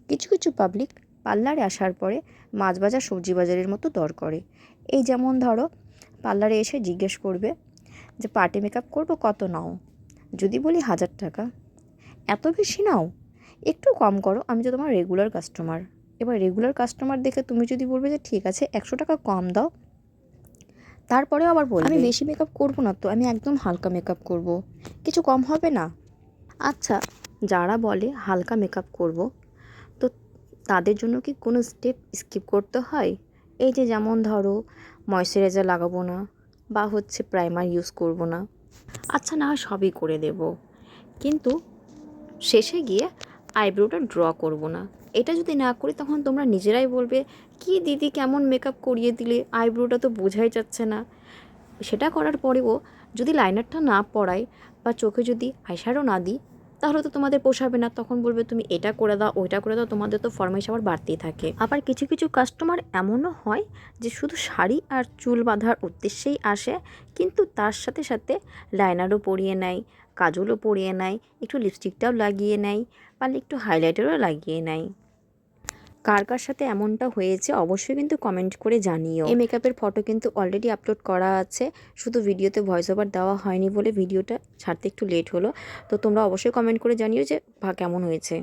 কিছু কিছু পাবলিক পার্লারে আসার পরে মাছ বাজার সবজি বাজারের মতো দর করে। এই যেমন ধরো, পার্লারে এসে জিজ্ঞেস করবে যে পার্টি মেকআপ করবো, কত নাও? যদি বলি 1000 টাকা, এত বেশি নাও, একটু কম করো, আমি তো তোমার রেগুলার কাস্টমার। এবার রেগুলার কাস্টমার দেখে তুমি যদি বলবে যে ঠিক আছে 100 টাকা কম দাও, তারপরেও আবার বলবে আমি বেশি মেকআপ করবো না তো, আমি একদম হালকা মেকআপ করব, কিছু কম হবে না? আচ্ছা, যারা বলে হালকা মেকআপ করব, তো তাদের জন্য কি কোনো স্টেপ স্কিপ করতে হয়? এই যে যেমন ধরো, ময়শ্চারাইজার লাগাবো না, বা হচ্ছে প্রাইমার ইউজ করব না, আচ্ছা না হয় সবই করে দেব, কিন্তু শেষে গিয়ে আইব্রোটা ড্র করব না। এটা যদি না করি তখন তোমরা নিজেরাই বলবে, কি দিদি কেমন মেকআপ করিয়ে দিলে, আইব্রোটা তো বোঝাই যাচ্ছে না। সেটা করার পরেও যদি লাইনারটা না পরাই বা চোখে যদি আইশ্যাডো না দিই, তাহলে তো তোমাদের পোষাবে না। তখন বলবে তুমি এটা করে দাও, ওইটা করে দাও, তোমাদের তো ফরমাইশ আবার বাড়তেই থাকে। আবার কিছু কিছু কাস্টমার এমনও হয় যে শুধু শাড়ি আর চুল বাঁধার উদ্দেশ্যেই আসে, কিন্তু তার সাথে সাথে লাইনারও পরিয়ে নেয়, কাজলও পরিয়ে নেয়, একটু লিপস্টিকটাও লাগিয়ে নেয়, পারলে একটু হাইলাইটারও লাগিয়ে নেয়। কার কার সাথে এমনটা হয়েছে অবশ্যই কিন্তু কমেন্ট করে জানিও। এই মেকআপের ফটো কিন্তু অলরেডি আপলোড করা আছে, শুধু ভিডিওতে ভয়েস ওভার দেওয়া হয়নি বলে ভিডিওটা ছাড়তে একটু লেট হলো। তো তোমরা অবশ্যই কমেন্ট করে জানিও যে কেমন হয়েছে।